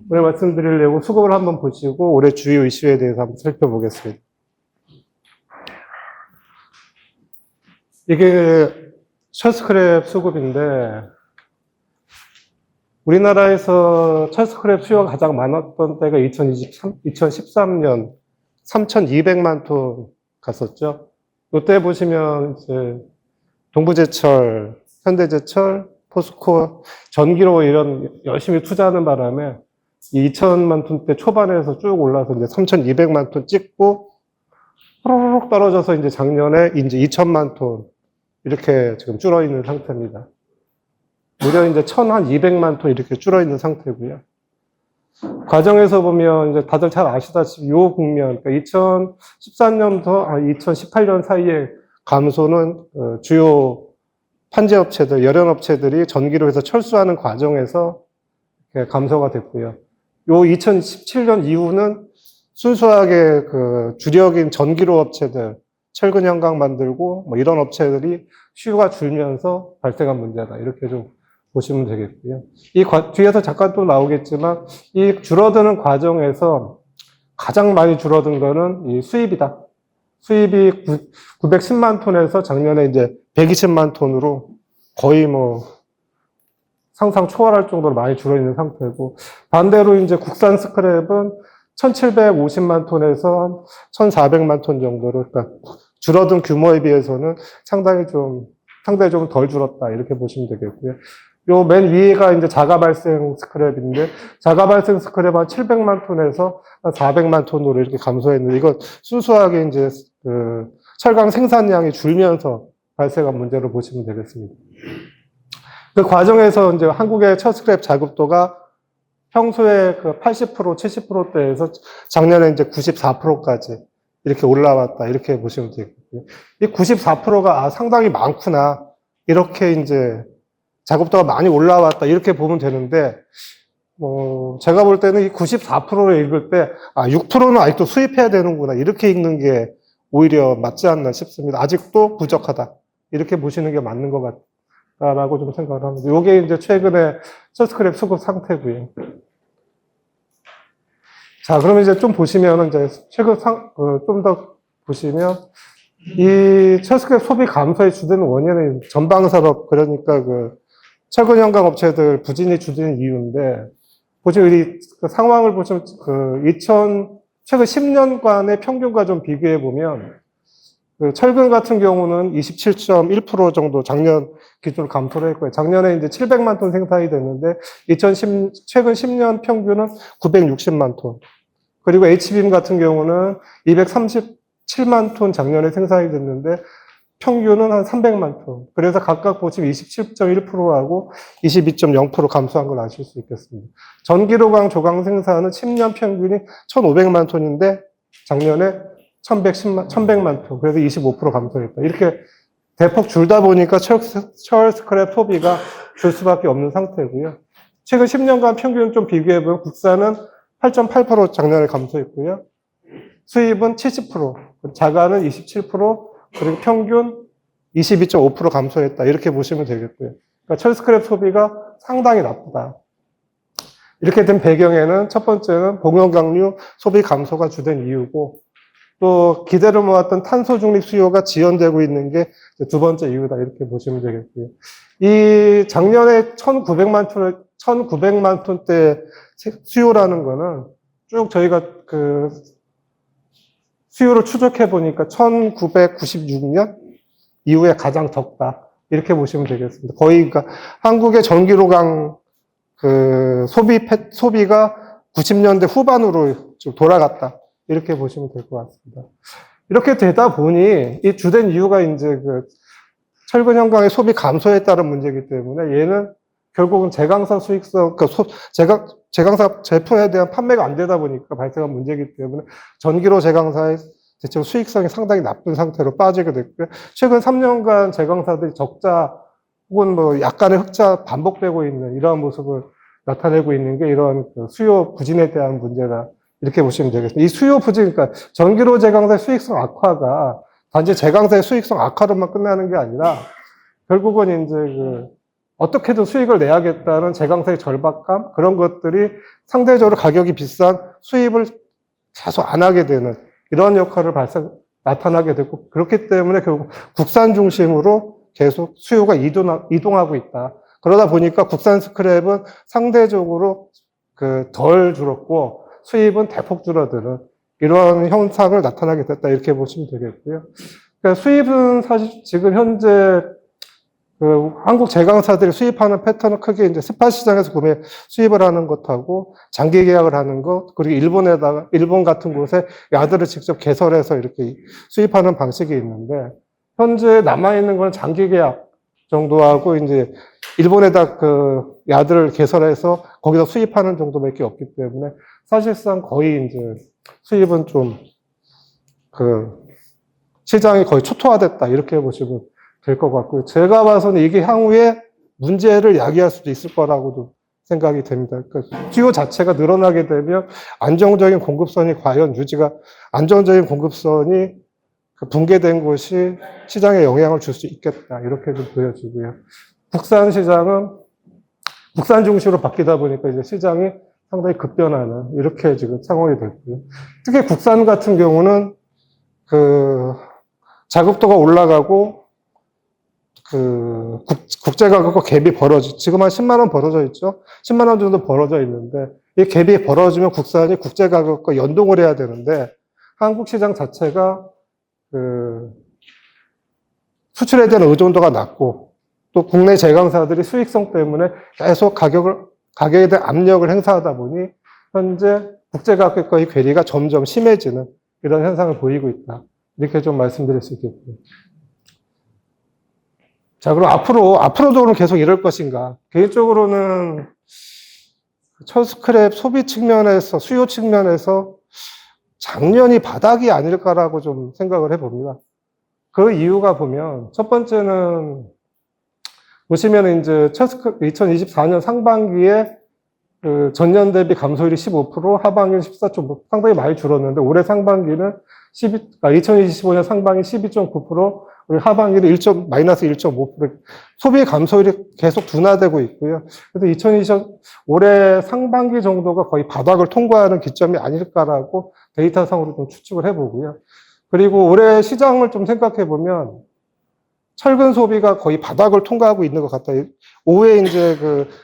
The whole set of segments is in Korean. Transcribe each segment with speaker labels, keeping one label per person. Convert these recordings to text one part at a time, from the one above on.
Speaker 1: 오늘 말씀드리려고 수급을 한번 보시고 올해 주요 이슈에 대해서 한번 살펴보겠습니다. 이게 철스크랩 수급인데 우리나라에서 철스크랩 수요가 가장 많았던 때가 2013년 3,200만 톤 갔었죠. 이때 보시면 이제 동부제철, 현대제철, 포스코, 전기로 이런 열심히 투자하는 바람에 2천만 톤대 초반에서 쭉 올라서 이제 3,200만 톤 찍고 호로록 떨어져서 이제 작년에 이제 2천만 톤 이렇게 지금 줄어 있는 상태입니다. 무려 이제 1,200만 톤 이렇게 줄어 있는 상태고요. 과정에서 보면 이제 다들 잘 아시다시피 요 국면, 그러니까 2013년부터 2018년 사이에 감소는 주요 판재업체들, 열연업체들이 전기로 해서 철수하는 과정에서 감소가 됐고요. 요 2017년 이후는 순수하게 그 주력인 전기로 업체들, 철근 현강 만들고 뭐 이런 업체들이 수요가 줄면서 발생한 문제다. 이렇게 좀 보시면 되겠고요. 뒤에서 잠깐 또 나오겠지만 이 줄어드는 과정에서 가장 많이 줄어든 거는 이 수입이다. 수입이 910만 톤에서 작년에 이제 120만 톤으로 거의 뭐 상상 초월할 정도로 많이 줄어 있는 상태고, 반대로 이제 국산 스크랩은 1,750만 톤에서 1,400만 톤 정도로, 그러니까 줄어든 규모에 비해서는 상당히 좀 덜 줄었다. 이렇게 보시면 되겠고요. 요 맨 위에가 이제 자가 발생 스크랩인데, 자가 발생 스크랩 한 700만 톤에서 한 400만 톤으로 이렇게 감소했는데, 이건 순수하게 이제 그 철강 생산량이 줄면서 발생한 문제로 보시면 되겠습니다. 그 과정에서 이제 한국의 철스크랩 자급도가 평소에 그 80%, 70%대에서 작년에 이제 94%까지 이렇게 올라왔다. 이렇게 보시면 되겠고요. 이 94%가 상당히 많구나. 이렇게 이제 자급도가 많이 올라왔다. 이렇게 보면 되는데, 제가 볼 때는 이 94%를 읽을 때, 6%는 아직도 수입해야 되는구나. 이렇게 읽는 게 오히려 맞지 않나 싶습니다. 아직도 부족하다. 이렇게 보시는 게 맞는 것 같다라고 좀 생각을 합니다. 이게 이제 최근에 철스크랩 수급 상태고요. 자, 그러면 이제 좀 보시면, 이제 최근 좀 더 보시면, 이 철스크랩 소비 감소의 주된 원인은 전방산업, 그러니까 그 철근 현강 업체들 부진이 주된 이유인데, 보시면 이 상황을 보시면 최근 10년간의 평균과 좀 비교해 보면, 그 철근 같은 경우는 27.1% 정도 작년 기준으로 감소를 했고요. 작년에 이제 700만 톤 생산이 됐는데, 최근 10년 평균은 960만 톤. 그리고 H빔 같은 경우는 237만 톤 작년에 생산이 됐는데, 평균은 한 300만 톤. 그래서 각각 보시면 27.1%하고 22.0% 감소한 걸 아실 수 있겠습니다. 전기로강 조강 생산은 10년 평균이 1,500만 톤인데, 작년에 1,100만 톤. 그래서 25% 감소했다. 이렇게 대폭 줄다 보니까 철스크랩 소비가 줄 수밖에 없는 상태고요. 최근 10년간 평균 좀 비교해보면 국산은 8.8% 작년에 감소했고요. 수입은 70%, 자가는 27%, 그리고 평균 22.5% 감소했다. 이렇게 보시면 되겠고요. 그러니까 철스크랩 소비가 상당히 나쁘다. 이렇게 된 배경에는 첫 번째는 공연강류 소비 감소가 주된 이유고, 또 기대를 모았던 탄소 중립 수요가 지연되고 있는 게 두 번째 이유다. 이렇게 보시면 되겠고요. 이 작년에 1,900만 톤대 수요라는 거는 쭉 저희가 그 수요를 추적해 보니까 1996년 이후에 가장 적다. 이렇게 보시면 되겠습니다. 거의 그러니까 한국의 전기로강 그 소비가 90년대 후반으로 좀 돌아갔다. 이렇게 보시면 될 것 같습니다. 이렇게 되다 보니 이 주된 이유가 이제 그 철근 현강의 소비 감소에 따른 문제이기 때문에 얘는 결국은 제강사 수익성, 제강사 제품에 대한 판매가 안 되다 보니까 발생한 문제이기 때문에 전기로 제강사의 대체로 수익성이 상당히 나쁜 상태로 빠지게 됐고요. 최근 3년간 제강사들이 적자 혹은 뭐 약간의 흑자 반복되고 있는 이러한 모습을 나타내고 있는 게 이런 수요 부진에 대한 문제다. 이렇게 보시면 되겠습니다. 이 수요 부진, 그러니까 전기로 제강사의 수익성 악화가 단지 제강사의 수익성 악화로만 끝나는 게 아니라 결국은 이제 어떻게든 수익을 내야겠다는 제강사의 절박감, 그런 것들이 상대적으로 가격이 비싼 수입을 계속 안 하게 되는 이런 역할을 나타나게 되고, 그렇기 때문에 결국 국산 중심으로 계속 수요가 이동하고 있다. 그러다 보니까 국산 스크랩은 상대적으로 덜 줄었고 수입은 대폭 줄어드는 이런 현상을 나타나게 됐다. 이렇게 보시면 되겠고요. 그러니까 수입은 사실 지금 현재 한국 제강사들이 수입하는 패턴은 크게 이제 스팟 시장에서 수입을 하는 것하고 장기 계약을 하는 것, 그리고 일본 같은 곳에 야드를 직접 개설해서 이렇게 수입하는 방식이 있는데, 현재 남아있는 건 장기 계약 정도하고 이제 일본에다 야드를 개설해서 거기서 수입하는 정도밖에 없기 때문에 사실상 거의 이제 수입은 좀 시장이 거의 초토화됐다. 이렇게 보시면 될 것 같고요. 제가 봐서는 이게 향후에 문제를 야기할 수도 있을 거라고도 생각이 됩니다. 그러니까 수요 자체가 늘어나게 되면 안정적인 공급선이 안정적인 공급선이 붕괴된 곳이 시장에 영향을 줄 수 있겠다. 이렇게 좀 보여지고요. 국산 시장은 국산 중심으로 바뀌다 보니까 이제 시장이 상당히 급변하는 이렇게 지금 상황이 됐고요. 특히 국산 같은 경우는 자급도가 올라가고 국제가격과 갭이 지금 한 10만 원 벌어져 있죠? 10만 원 정도 벌어져 있는데, 이 갭이 벌어지면 국산이 국제가격과 연동을 해야 되는데, 한국 시장 자체가 수출에 대한 의존도가 낮고, 또 국내 제강사들이 수익성 때문에 계속 가격에 대한 압력을 행사하다 보니, 현재 국제가격과의 괴리가 점점 심해지는 이런 현상을 보이고 있다. 이렇게 좀 말씀드릴 수 있겠고요. 자, 그럼 앞으로도 그럼 계속 이럴 것인가? 개인적으로는 철스크랩 소비 측면에서, 수요 측면에서 작년이 바닥이 아닐까라고 좀 생각을 해봅니다. 그 이유가 보면, 첫 번째는, 보시면 이제 2024년 상반기에 전년 대비 감소율이 15%, 하반기는 14.5%, 상당히 많이 줄었는데, 올해 상반기는 2025년 상반기 12.9%, 우리 하반기는 마이너스 1.5%. 소비 감소율이 계속 둔화되고 있고요. 그래서 올해 상반기 정도가 거의 바닥을 통과하는 기점이 아닐까라고 데이터상으로 좀 추측을 해보고요. 그리고 올해 시장을 좀 생각해 보면 철근 소비가 거의 바닥을 통과하고 있는 것 같아요. 오후에 이제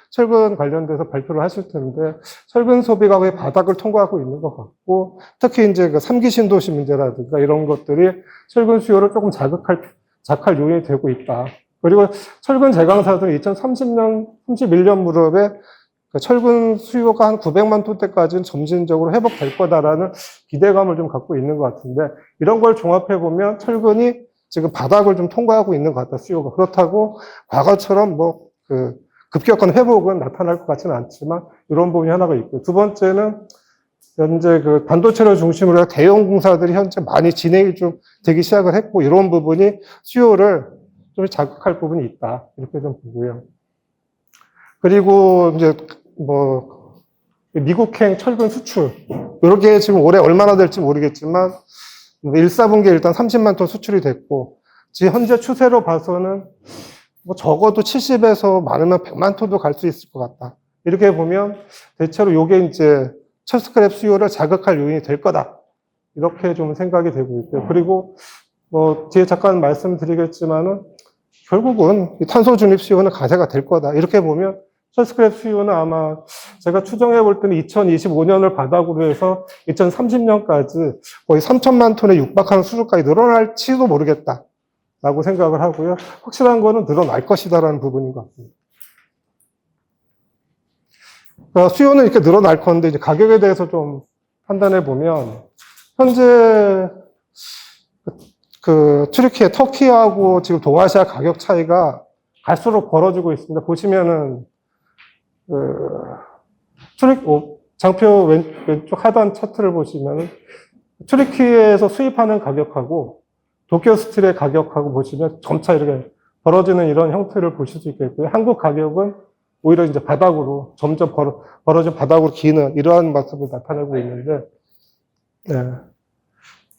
Speaker 1: 철근 관련돼서 발표를 하실 텐데, 철근 소비가 거의 바닥을 통과하고 있는 것 같고, 특히 이제 3기 신도시 문제라든가 이런 것들이 철근 수요를 조금 자극할 요인이 되고 있다. 그리고 철근 제강사들은 2030년, 31년 무렵에 철근 수요가 한 900만 톤대까지는 점진적으로 회복될 거다라는 기대감을 좀 갖고 있는 것 같은데, 이런 걸 종합해 보면 철근이 지금 바닥을 좀 통과하고 있는 것 같다, 수요가. 그렇다고 과거처럼 급격한 회복은 나타날 것 같지는 않지만, 이런 부분이 하나가 있고. 두 번째는, 현재 반도체를 중심으로 해서 대형 공사들이 현재 많이 진행이 좀 되기 시작을 했고, 이런 부분이 수요를 좀 자극할 부분이 있다. 이렇게 좀 보고요. 그리고 이제 미국행 철근 수출. 이렇게 지금 올해 얼마나 될지 모르겠지만, 1, 4분기에 일단 30만 톤 수출이 됐고, 지금 현재 추세로 봐서는 적어도 70에서 많으면 100만 톤도 갈 수 있을 것 같다. 이렇게 보면 대체로 이게 이제 철스크랩 수요를 자극할 요인이 될 거다. 이렇게 좀 생각이 되고 있고요. 그리고 뒤에 잠깐 말씀드리겠지만은 결국은 탄소 중립 수요는 가세가 될 거다. 이렇게 보면 철스크랩 수요는 아마 제가 추정해 볼 때는 2025년을 바닥으로 해서 2030년까지 거의 3천만 톤에 육박하는 수준까지 늘어날지도 모르겠다. 라고 생각을 하고요. 확실한 거는 늘어날 것이다라는 부분인 것 같습니다. 그러니까 수요는 이렇게 늘어날 건데, 이제 가격에 대해서 좀 판단해 보면, 현재 튀르키예, 터키하고 지금 동아시아 가격 차이가 갈수록 벌어지고 있습니다. 보시면은, 장표 왼쪽 하단 차트를 보시면은, 튀르키예에서 수입하는 가격하고, 도쿄 스틸의 가격하고 보시면 점차 이렇게 벌어지는 이런 형태를 보실 수 있겠고요. 한국 가격은 오히려 이제 바닥으로, 점점 벌어진 바닥으로 기는 이러한 모습을 나타내고 있는데, 네.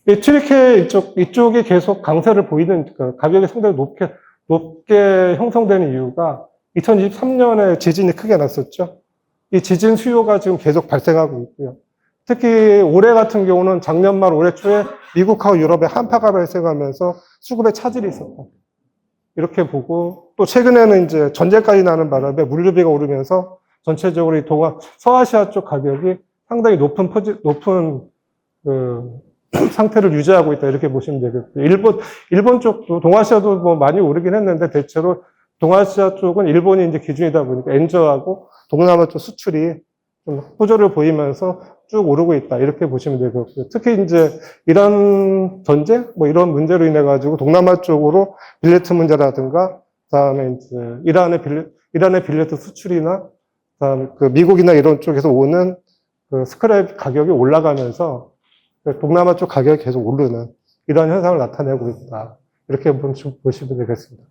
Speaker 1: 이 튀르키예 이쪽이 계속 강세를 보이는, 가격이 상당히 높게 형성되는 이유가 2023년에 지진이 크게 났었죠. 이 지진 수요가 지금 계속 발생하고 있고요. 특히 올해 같은 경우는 작년 말 올해 초에 미국하고 유럽에 한파가 발생하면서 수급에 차질이 있었다. 이렇게 보고 또 최근에는 이제 전쟁까지 나는 바람에 물류비가 오르면서 전체적으로 이 서아시아 쪽 가격이 상당히 높은 그 상태를 유지하고 있다. 이렇게 보시면 되겠고요. 일본 쪽도 동아시아도 뭐 많이 오르긴 했는데 대체로 동아시아 쪽은 일본이 이제 기준이다 보니까 엔저하고 동남아 쪽 수출이 좀 호조를 보이면서 쭉 오르고 있다. 이렇게 보시면 되고요. 특히 이제 이란 전쟁 뭐 이런 문제로 인해 가지고 동남아 쪽으로 빌레트 문제라든가 그다음에 이제 이란의 빌레트 수출이나 그다음에 그 미국이나 이런 쪽에서 오는 그 스크랩 가격이 올라가면서 동남아 쪽 가격이 계속 오르는 이런 현상을 나타내고 있다. 이렇게 보시면 되겠습니다.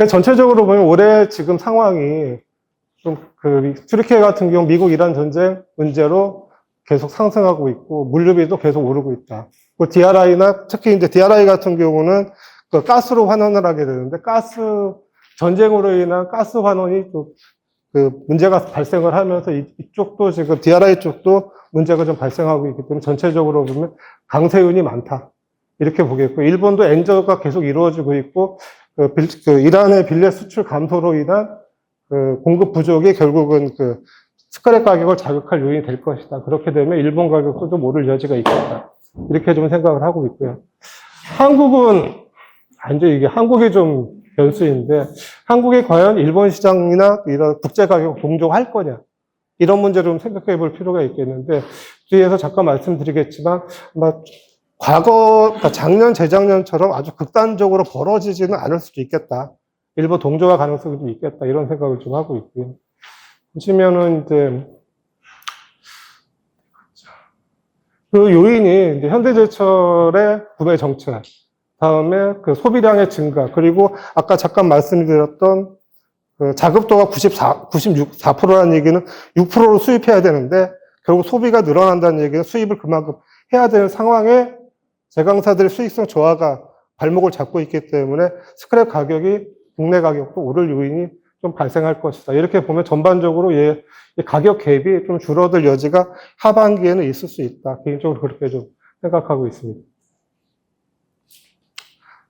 Speaker 1: 전체적으로 보면 올해 지금 상황이 좀 그 튀르키예 같은 경우 미국 이란 전쟁 문제로 계속 상승하고 있고 물류비도 계속 오르고 있다. 그 DRI나 특히 이제 DRI 같은 경우는 그 가스로 환원을 하게 되는데 전쟁으로 인한 가스 환원이 또 그 문제가 발생을 하면서 이쪽도 지금 DRI 쪽도 문제가 좀 발생하고 있기 때문에 전체적으로 보면 강세운이 많다. 이렇게 보겠고, 일본도 엔저가 계속 이루어지고 있고, 그 이란의 빌렛 수출 감소로 인한 그 공급 부족이 결국은 그 스크랩 가격을 자극할 요인이 될 것이다. 그렇게 되면 일본 가격도 좀 오를 여지가 있겠다. 이렇게 좀 생각을 하고 있고요. 한국은, 완전 이게 한국이 좀 변수인데, 한국이 과연 일본 시장이나 이런 국제 가격 동조할 거냐. 이런 문제를 좀 생각해 볼 필요가 있겠는데, 뒤에서 잠깐 말씀드리겠지만, 아마 그러니까 작년, 재작년처럼 아주 극단적으로 벌어지지는 않을 수도 있겠다. 일부 동조화 가능성이 좀 있겠다. 이런 생각을 좀 하고 있고요. 보시면은 이제, 그 요인이 이제 현대제철의 구매 정책, 다음에 그 소비량의 증가, 그리고 아까 잠깐 말씀드렸던 그 자급도가 94%라는 얘기는 6%로 수입해야 되는데, 결국 소비가 늘어난다는 얘기는 수입을 그만큼 해야 되는 상황에 제강사들의 수익성 저하가 발목을 잡고 있기 때문에 스크랩 가격이 국내 가격도 오를 요인이 좀 발생할 것이다. 이렇게 보면 전반적으로 가격 갭이 좀 줄어들 여지가 하반기에는 있을 수 있다. 개인적으로 그렇게 좀 생각하고 있습니다.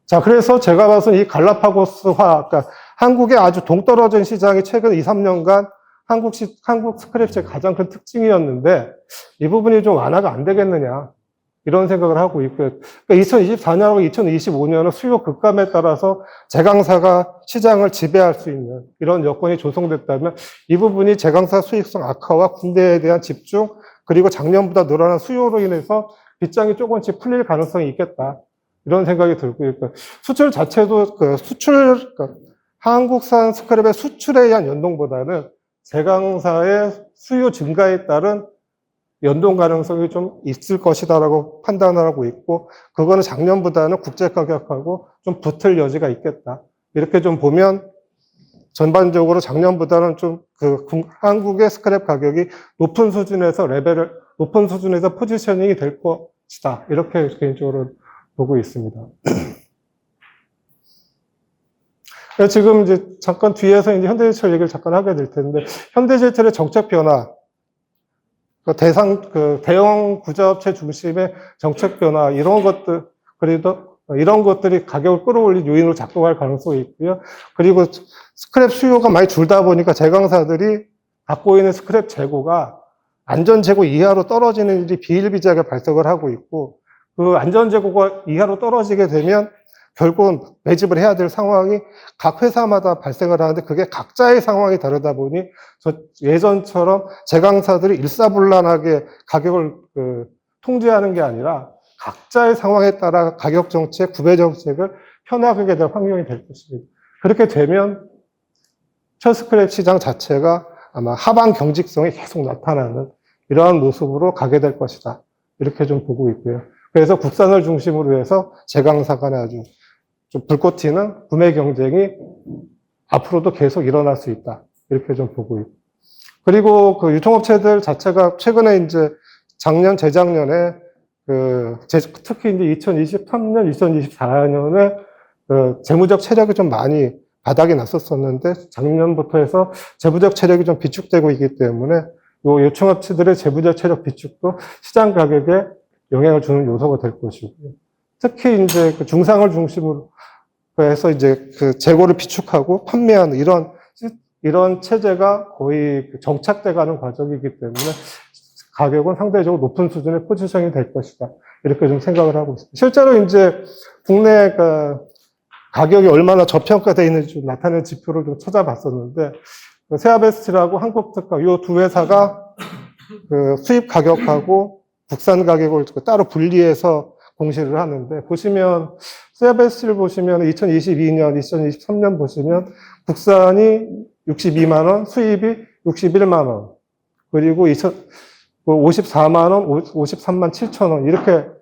Speaker 1: 자, 그래서 제가 봐서는 이 갈라파고스화, 그러니까 한국의 아주 동떨어진 시장이 최근 2, 3년간 한국 스크랩의 가장 큰 특징이었는데 이 부분이 좀 완화가 안 되겠느냐. 이런 생각을 하고 있고요. 그러니까 2024년하고 2025년은 수요 급감에 따라서 제강사가 시장을 지배할 수 있는 이런 여건이 조성됐다면 이 부분이 제강사 수익성 악화와 군대에 대한 집중 그리고 작년보다 늘어난 수요로 인해서 빗장이 조금씩 풀릴 가능성이 있겠다. 이런 생각이 들고요. 그러니까 수출 자체도 그러니까 한국산 스크랩의 수출에 의한 연동보다는 제강사의 수요 증가에 따른 연동 가능성이 좀 있을 것이다라고 판단을 하고 있고, 그거는 작년보다는 국제 가격하고 좀 붙을 여지가 있겠다. 이렇게 좀 보면 전반적으로 작년보다는 좀 한국의 스크랩 가격이 높은 수준에서 포지셔닝이 될 것이다. 이렇게 개인적으로 보고 있습니다. 지금 이제 잠깐 뒤에서 이제 현대제철 얘기를 잠깐 하게 될 텐데, 현대제철의 정책 변화, 대형 구자업체 중심의 정책 변화, 이런 것들이 가격을 끌어올릴 요인으로 작동할 가능성이 있고요. 그리고 스크랩 수요가 많이 줄다 보니까 제강사들이 갖고 있는 스크랩 재고가 안전재고 이하로 떨어지는 일이 비일비재하게 발생을 하고 있고, 그 안전재고가 이하로 떨어지게 되면 결국은 매집을 해야 될 상황이 각 회사마다 발생을 하는데 그게 각자의 상황이 다르다 보니 예전처럼 제강사들이 일사불란하게 가격을 통제하는 게 아니라 각자의 상황에 따라 가격 정책, 구매 정책을 편하게 될 환경이 될 것입니다. 그렇게 되면 철스크랩 시장 자체가 아마 하방 경직성이 계속 나타나는 이러한 모습으로 가게 될 것이다. 이렇게 좀 보고 있고요. 그래서 국산을 중심으로 해서 제강사 간에 아주 좀 불꽃 튀는 구매 경쟁이 앞으로도 계속 일어날 수 있다. 이렇게 좀 보고 있고. 그리고 그 유통업체들 자체가 최근에 이제 작년, 재작년에 특히 이제 2023년, 2024년에 재무적 체력이 좀 많이 바닥이 났었었는데 작년부터 해서 재부적 체력이 좀 비축되고 있기 때문에 요 요충업체들의 재부적 체력 비축도 시장 가격에 영향을 주는 요소가 될 것이고요. 특히 이제 그 중상을 중심으로 해서 이제 그 재고를 비축하고 판매하는 이런 체제가 거의 정착돼 가는 과정이기 때문에 가격은 상대적으로 높은 수준의 포지션이 될 것이다. 이렇게 좀 생각을 하고 있습니다. 실제로 이제 국내 가격이 얼마나 저평가되어 있는지 좀 나타내는 지표를 좀 찾아봤었는데, 세아베스트라고 한국특가, 이 두 회사가 그 수입 가격하고 국산 가격을 따로 분리해서 공시를 하는데, 보시면, 세아베스트를 보시면 2022년, 2023년 보시면 국산이 62만원, 수입이 61만원, 그리고 54만원, 53만 7천원, 이렇게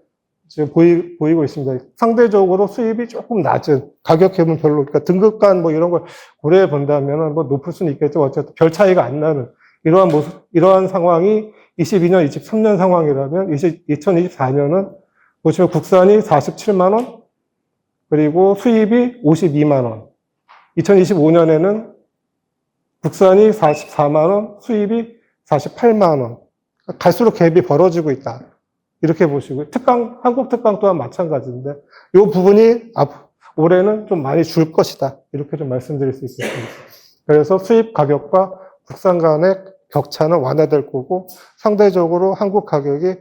Speaker 1: 지금 보이고 있습니다. 상대적으로 수입이 조금 낮은, 가격형은 별로, 그러니까 등급간 뭐 이런 걸 고려해 본다면 뭐 높을 수는 있겠죠. 어쨌든 별 차이가 안 나는 이러한 상황이 22년, 23년 상황이라면 2024년은 보시면 국산이 47만원, 그리고 수입이 52만원. 2025년에는 국산이 44만원, 수입이 48만원. 갈수록 갭이 벌어지고 있다. 이렇게 보시고요. 한국 특강 또한 마찬가지인데, 이 부분이 올해는 좀 많이 줄 것이다. 이렇게 좀 말씀드릴 수 있습니다. 그래서 수입 가격과 국산 간의 격차는 완화될 거고, 상대적으로 한국 가격이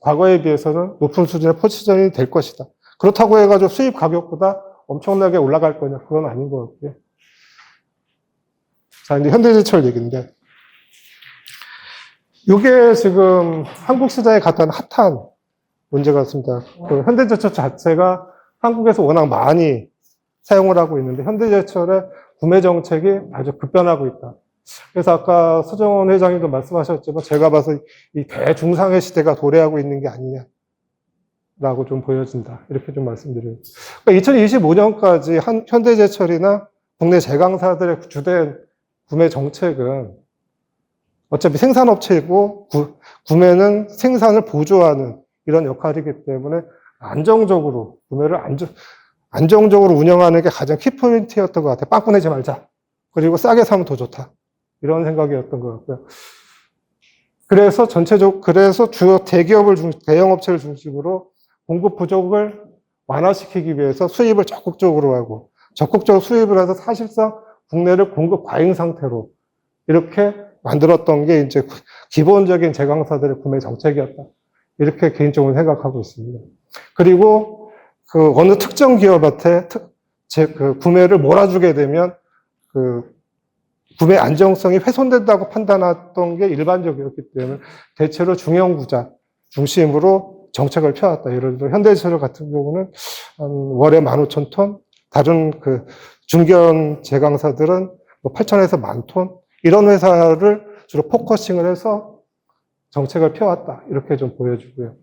Speaker 1: 과거에 비해서는 높은 수준의 포지션이 될 것이다. 그렇다고 해가지고 수입 가격보다 엄청나게 올라갈 거냐? 그건 아닌 것 같고요. 자, 이제 현대제철 얘기인데, 이게 지금 한국 시장에 갖다 핫한 문제 같습니다. 그 현대제철 자체가 한국에서 워낙 많이 사용을 하고 있는데, 현대제철의 구매 정책이 아주 급변하고 있다. 그래서 아까 서정원 회장님도 말씀하셨지만, 제가 봐서 이 대중상의 시대가 도래하고 있는 게 아니냐라고 좀 보여진다. 이렇게 좀 말씀드려요. 그러니까 2025년까지 현대제철이나 국내 제강사들의 주된 구매 정책은 어차피 생산업체이고 구매는 생산을 보조하는 이런 역할이기 때문에 안정적으로 구매를 안정적으로 운영하는 게 가장 키포인트였던 것 같아요. 빵꾸 내지 말자. 그리고 싸게 사면 더 좋다. 이런 생각이었던 것 같고요. 그래서 그래서 주요 대형업체를 중심으로 공급 부족을 완화시키기 위해서 수입을 적극적으로 하고, 적극적으로 수입을 해서 사실상 국내를 공급 과잉 상태로 이렇게 만들었던 게 이제 기본적인 제강사들의 구매 정책이었다. 이렇게 개인적으로 생각하고 있습니다. 그리고 그 어느 특정 기업한테 그 구매를 몰아주게 되면 그 구매 안정성이 훼손된다고 판단했던 게 일반적이었기 때문에 대체로 중형구자 중심으로 정책을 펴왔다. 예를 들어 현대제철 같은 경우는 한 월에 15,000톤, 다른 그 중견 제강사들은 뭐 8,000에서 10,000톤, 이런 회사를 주로 포커싱을 해서 정책을 펴왔다. 이렇게 좀 보여주고요.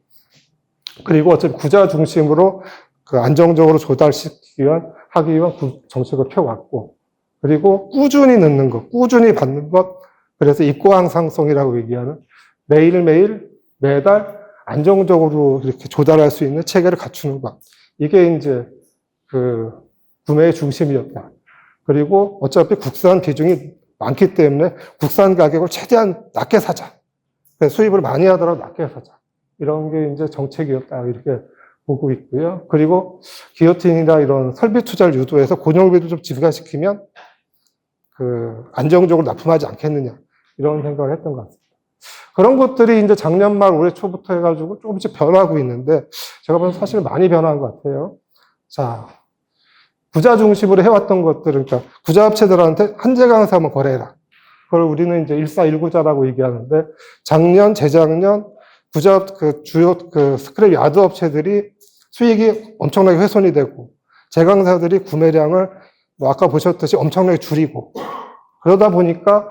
Speaker 1: 그리고 어차피 구자 중심으로 그 안정적으로 하기 위한 정책을 펴왔고, 그리고 꾸준히 넣는 것, 꾸준히 받는 것, 그래서 입고항상성이라고 얘기하는 매일매일, 매달 안정적으로 이렇게 조달할 수 있는 체계를 갖추는 것. 이게 이제 그 구매의 중심이었다. 그리고 어차피 국산 비중이 많기 때문에 국산 가격을 최대한 낮게 사자. 수입을 많이 하더라도 낮게 사자. 이런 게 이제 정책이었다. 이렇게 보고 있고요. 그리고 기어틴이나 이런 설비 투자를 유도해서 고용비도 좀 증가시키면 그 안정적으로 납품하지 않겠느냐. 이런 생각을 했던 것 같습니다. 그런 것들이 이제 작년 말 올해 초부터 해가지고 조금씩 변하고 있는데, 제가 보면 사실 많이 변한 것 같아요. 자, 구자 중심으로 해왔던 것들은, 그러니까 구자업체들한테 한제강사만 거래해라. 그걸 우리는 이제 1419자라고 얘기하는데, 작년, 재작년 주요 스크랩 야드 업체들이 수익이 엄청나게 훼손이 되고, 제강사들이 구매량을 뭐 아까 보셨듯이 엄청나게 줄이고, 그러다 보니까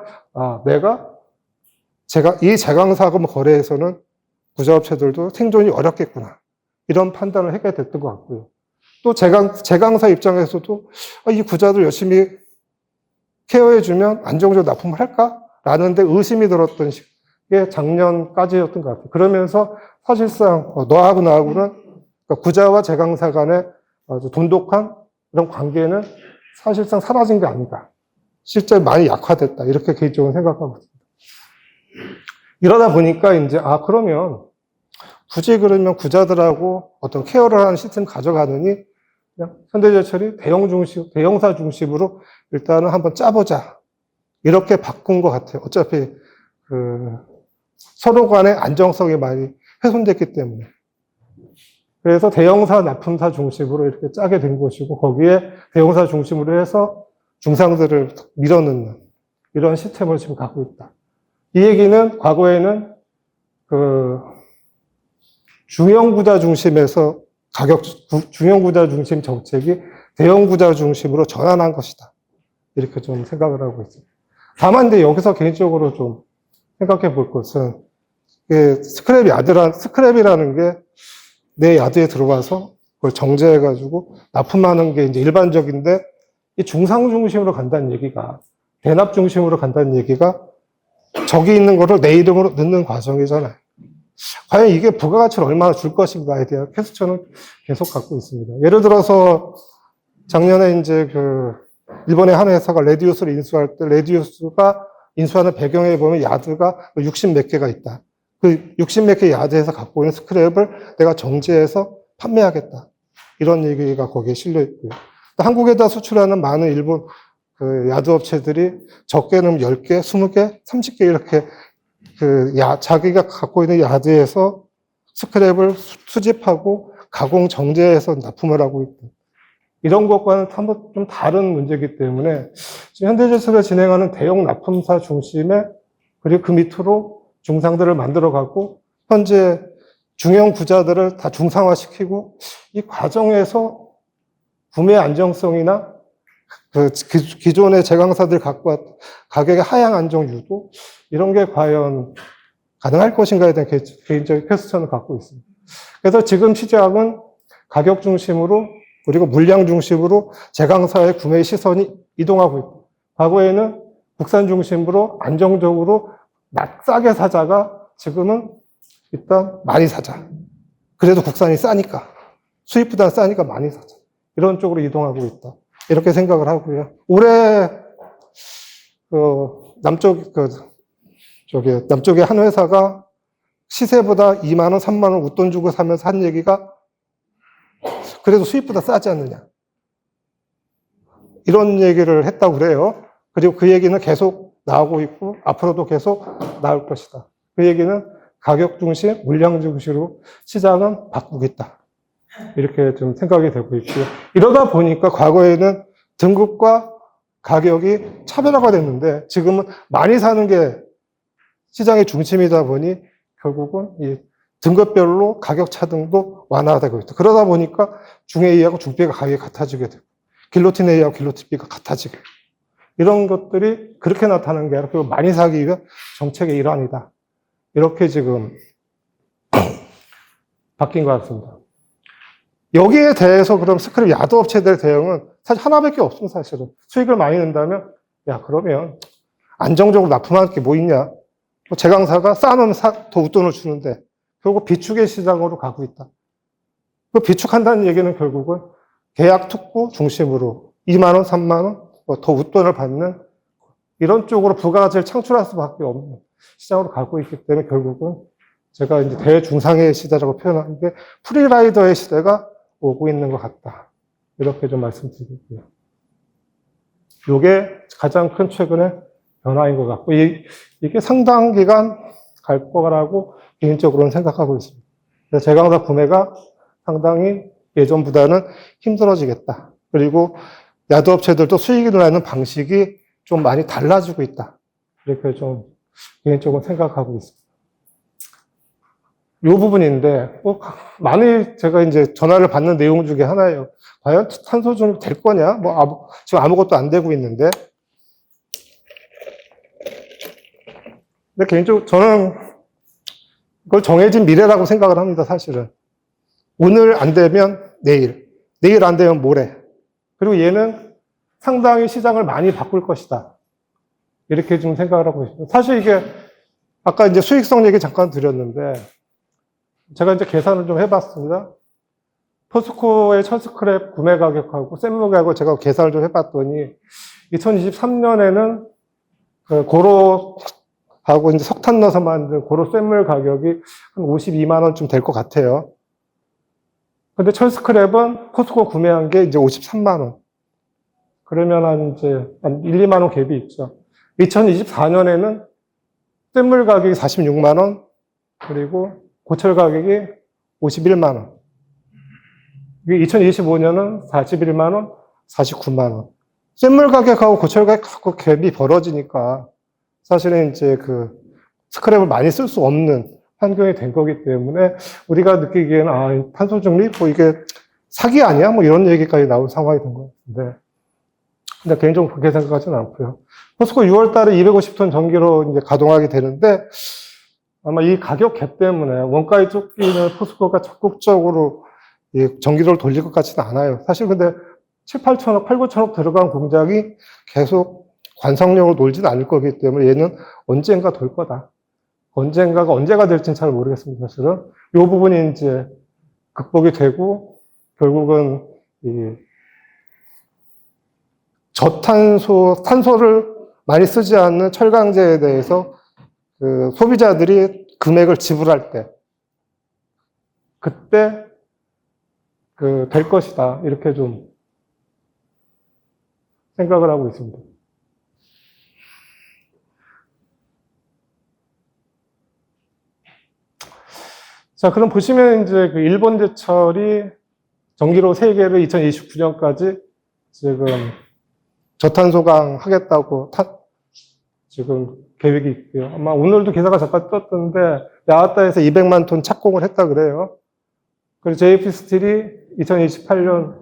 Speaker 1: 이 제강사하고 거래해서는 구자업체들도 생존이 어렵겠구나. 이런 판단을 하게 됐던 것 같고요. 또 제강사 입장에서도 이 구자들 열심히 케어해주면 안정적으로 납품을 할까? 라는 데 의심이 들었던 게 작년까지였던 것 같아요. 그러면서 사실상 너하고 나하고는, 그러니까 구자와 제강사 간의 아주 돈독한 이런 관계는 사실상 사라진 게 아니다. 실제 많이 약화됐다. 이렇게 개인적으로 생각하고 있습니다. 이러다 보니까 이제, 그러면 굳이 그러면 구자들하고 어떤 케어를 하는 시스템 가져가느니 그냥 현대제철이 대형사 중심으로 일단은 한번 짜보자. 이렇게 바꾼 것 같아요. 어차피 서로 간의 안정성이 많이 훼손됐기 때문에. 그래서 대형사, 납품사 중심으로 이렇게 짜게 된 것이고, 거기에 대형사 중심으로 해서 중상들을 밀어넣는 이런 시스템을 지금 갖고 있다. 이 얘기는 과거에는 중형구자 중심에서 중형구자 중심 정책이 대형구자 중심으로 전환한 것이다. 이렇게 좀 생각을 하고 있습니다. 다만, 근데 여기서 개인적으로 좀 생각해 볼 것은, 스크랩이라는 게 내 야드에 들어와서 그걸 정제해가지고 납품하는 게 이제 일반적인데, 이 중상 중심으로 간다는 얘기가, 대납 중심으로 간다는 얘기가 저기 있는 거를 내 이름으로 넣는 과정이잖아요. 과연 이게 부가가치를 얼마나 줄 것인가에 대한 퀘스천을 계속 갖고 있습니다. 예를 들어서 작년에 이제 일본의 한 회사가 레디우스를 인수할 때 레디우스가 인수하는 배경에 보면 야드가 60 몇 개가 있다. 그 60 몇 개 야드에서 갖고 있는 스크랩을 내가 정제해서 판매하겠다. 이런 얘기가 거기에 실려 있고요. 한국에다 수출하는 많은 일본 야드 업체들이 적게는 10개, 20개, 30개 이렇게 자기가 갖고 있는 야드에서 스크랩을 수집하고 가공 정제해서 납품을 하고 있다. 이런 것과는 좀 다른 문제이기 때문에 지금 현대제철에 진행하는 대형 납품사 중심에 그리고 그 밑으로 중상들을 만들어가고 현재 중형 구자들을 다 중상화시키고 이 과정에서 구매 안정성이나 기존의 제강사들이 갖고 왔던 가격의 하향 안정 유도 이런 게 과연 가능할 것인가에 대한 개인적인 퀘스천을 갖고 있습니다. 그래서 지금 시장은 가격 중심으로 그리고 물량 중심으로 제강사의 구매 시선이 이동하고 있고, 과거에는 국산 중심으로 안정적으로 싸게 사자가 지금은 일단 많이 사자. 그래도 국산이 싸니까. 수입보다 싸니까 많이 사자. 이런 쪽으로 이동하고 있다. 이렇게 생각을 하고요. 올해, 남쪽의 한 회사가 시세보다 2만원, 3만원 웃돈 주고 사면서 한 얘기가 그래도 수입보다 싸지 않느냐. 이런 얘기를 했다고 그래요. 그리고 그 얘기는 계속 나오고 있고, 앞으로도 계속 나올 것이다. 그 얘기는 가격 중심, 물량 중심으로 시장은 바꾸겠다. 이렇게 좀 생각이 되고 있고요. 이러다 보니까 과거에는 등급과 가격이 차별화가 됐는데, 지금은 많이 사는 게 시장의 중심이다 보니, 결국은 이 등급별로 가격 차등도 완화되고 있다. 그러다 보니까 중A하고 중B가 가격이 같아지게 되고, 길로틴 A하고 길로틴 B가 같아지게 되고, 이런 것들이 그렇게 나타나는 게 아니라 많이 사기 위한 정책의 일환이다. 이렇게 지금 바뀐 것 같습니다. 여기에 대해서 그럼 스크랩 야드 업체들 대응은 사실 하나밖에 없습니다, 사실은. 수익을 많이 낸다면, 그러면 안정적으로 납품할 게 뭐 있냐. 제강사가 싸면 더 웃돈을 주는데, 결국 비축의 시장으로 가고 있다. 그 비축한다는 얘기는 결국은 계약 특구 중심으로 2만원, 3만원 더 웃돈을 받는 이런 쪽으로 부가가치를 창출할 수밖에 없는 시장으로 가고 있기 때문에 결국은 제가 이제 대중상의 시대라고 표현하는 게 프리라이더의 시대가 오고 있는 것 같다. 이렇게 좀 말씀드리고요. 이게 가장 큰 최근의 변화인 것 같고, 이게 상당 기간 갈 거라고 개인적으로는 생각하고 있습니다. 그래서 제강사 구매가 상당히 예전보다는 힘들어지겠다. 그리고 야드업체들도 수익이 늘어나는 방식이 좀 많이 달라지고 있다. 이렇게 좀 개인적으로 생각하고 있습니다. 이 부분인데, 많이 제가 이제 전화를 받는 내용 중에 하나예요. 과연 탄소 중립 될 거냐? 지금 아무것도 안 되고 있는데. 근데 개인적으로 저는 그걸 정해진 미래라고 생각을 합니다, 사실은. 오늘 안 되면 내일, 내일 안 되면 모레. 그리고 얘는 상당히 시장을 많이 바꿀 것이다. 이렇게 좀 생각을 하고 있습니다. 사실 이게 아까 이제 수익성 얘기 잠깐 드렸는데 제가 이제 계산을 좀 해봤습니다. 포스코의 철스크랩 구매 가격하고 샘물 가격을 제가 계산을 좀 해봤더니 2023년에는 고로하고 이제 석탄 넣어서 만든 고로 샘물 가격이 한 52만 원쯤 될 것 같아요. 근데 철스크랩은 포스코 구매한 게 이제 53만 원. 그러면 한 이제 한 1, 2만 원 갭이 있죠. 2024년에는 샘물 가격이 46만 원, 그리고 고철 가격이 51만 원. 2025년은 41만 원, 49만 원. 샘물 가격하고 고철 가격하고 갭이 벌어지니까 사실은 이제 그 스크랩을 많이 쓸 수 없는 환경이 된 거기 때문에 우리가 느끼기에는 탄소 중립 뭐 이게 사기 아니야? 뭐 이런 얘기까지 나올 상황이 된 것 같은데. 근데 개인적으로 그렇게 생각하지는 않고요. 포스코 6월 달에 250톤 전기로 이제 가동하게 되는데 아마 이 가격 갭 때문에 원가에 쫓기는 포스코가 적극적으로 이 전기를 돌릴 것 같지는 않아요. 사실 근데 7, 8천억, 8, 9천억 들어간 공장이 계속 관성력으로 놀지는 않을 거기 때문에 얘는 언젠가 돌 거다. 언젠가가 언제가 될지는 잘 모르겠습니다. 사실은 이 부분이 이제 극복이 되고 결국은 이 저탄소, 탄소를 많이 쓰지 않는 철강제에 대해서 그 소비자들이 금액을 지불할 때 그때 될 것이다. 이렇게 좀 생각을 하고 있습니다. 자, 그럼 보시면 이제 그 일본 제철이 전기로 세개를 2029년까지 지금 저탄소강 하겠다고 지금 계획이 있고요. 아마 오늘도 기사가 잠깐 떴던데 야하타에서 200만 톤 착공을 했다 그래요. 그리고 JP 스틸이 2028년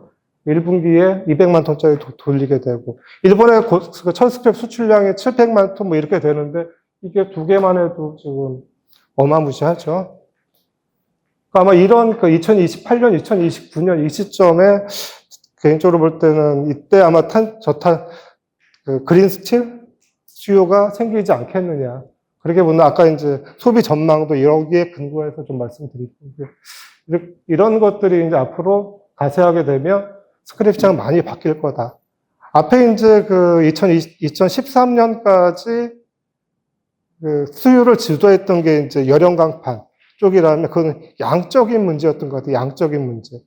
Speaker 1: 1분기에 200만 톤짜리 돌리게 되고 일본의 철스크랩 수출량이 700만 톤 뭐 이렇게 되는데 이게 두 개만 해도 지금 어마무시하죠. 아마 이런 2028년, 2029년 이 시점에 개인적으로 볼 때는 이때 아마 그린 스틸 수요가 생기지 않겠느냐. 그렇게 보면 아까 이제 소비 전망도 여기에 근거해서 좀 말씀드리고요. 이런 것들이 이제 앞으로 가세하게 되면 스크랩 시장은 많이 바뀔 거다. 앞에 이제 2013년까지 수요를 주도했던 게 이제 열연강판 쪽이라면 그건 양적인 문제였던 것 같아요. 양적인 문제.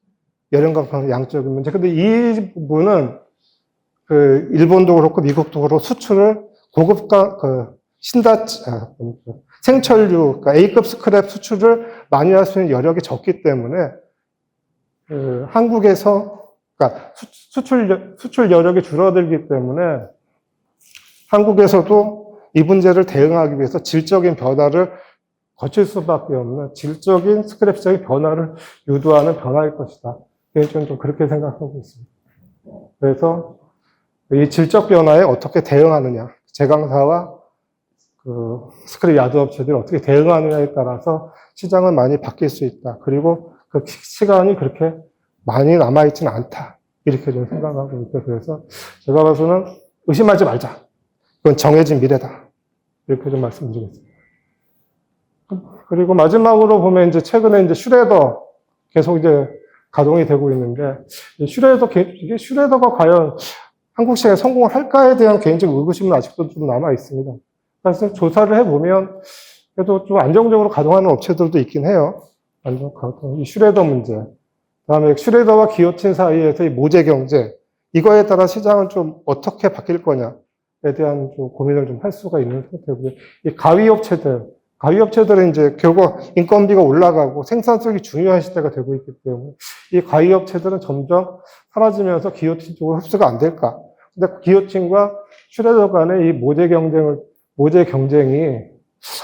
Speaker 1: 열연강판은 양적인 문제. 근데 이 부분은 일본도 그렇고 미국도 그렇고 수출을 고급가 생철류, 그러니까 A급 스크랩 수출을 많이 할 수 있는 여력이 적기 때문에 한국에서 그러니까 수출 여력이 줄어들기 때문에 한국에서도 이 문제를 대응하기 위해서 질적인 변화를 거칠 수밖에 없는 질적인 스크랩 시장의 변화를 유도하는 변화일 것이다. 개인적으로 좀 그렇게 생각하고 있습니다. 그래서 이 질적 변화에 어떻게 대응하느냐, 제강사와 스크랩 야드 업체들이 어떻게 대응하느냐에 따라서 시장은 많이 바뀔 수 있다. 그리고 그 시간이 그렇게 많이 남아있지는 않다. 이렇게 좀 생각하고 있고, 그래서 제가 봐서는 의심하지 말자. 그건 정해진 미래다. 이렇게 좀 말씀드리겠습니다. 그리고 마지막으로 보면 이제 최근에 이제 슈레더 계속 이제 가동이 되고 있는데, 이게 슈레더가 과연 한국 시장에 성공을 할까에 대한 개인적 의구심은 아직도 좀 남아 있습니다. 그래서 조사를 해보면 그래도 좀 안정적으로 가동하는 업체들도 있긴 해요. 이 슈레더 문제. 그다음에 슈레더와 기어틴 사이에서 이 모재 경제. 이거에 따라 시장은 좀 어떻게 바뀔 거냐에 대한 좀 고민을 좀 할 수가 있는 상태고요. 이 가위업체들은 이제 결국 인건비가 올라가고 생산성이 중요한 시대가 되고 있기 때문에 이 가위업체들은 점점 사라지면서 기어틴 쪽으로 흡수가 안 될까. 근데 기어틴과 슈레더 간의 이 모재 경쟁이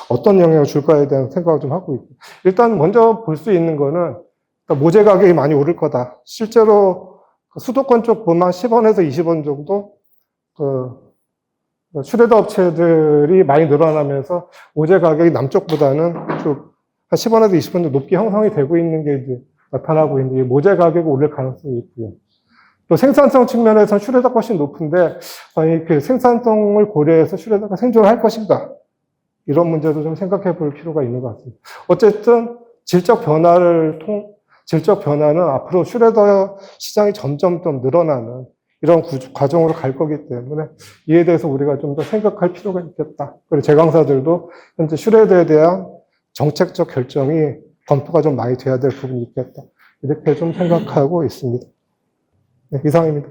Speaker 1: 어떤 영향을 줄까에 대한 생각을 좀 하고 있고. 일단 먼저 볼 수 있는 거는 모재 가격이 많이 오를 거다. 실제로 수도권 쪽 보면 10원에서 20원 정도 슈레더 업체들이 많이 늘어나면서 모재 가격이 남쪽보다는 좀 한 10원에서 20원 정도 높게 형성이 되고 있는 게 이제 나타나고 있는데 모재 가격이 오를 가능성이 있고요. 또 생산성 측면에서는 슈레더가 훨씬 높은데 그 생산성을 고려해서 슈레더가 생존을 할 것인가 이런 문제도 좀 생각해 볼 필요가 있는 것 같습니다. 어쨌든 질적 변화를 질적 변화는 앞으로 슈레더 시장이 점점 더 늘어나는 이런 과정으로 갈 거기 때문에 이에 대해서 우리가 좀 더 생각할 필요가 있겠다. 그리고 제 강사들도 현재 슈레더에 대한 정책적 결정이 검토가 좀 많이 돼야 될 부분이 있겠다. 이렇게 좀 생각하고 있습니다. 네, 이상입니다.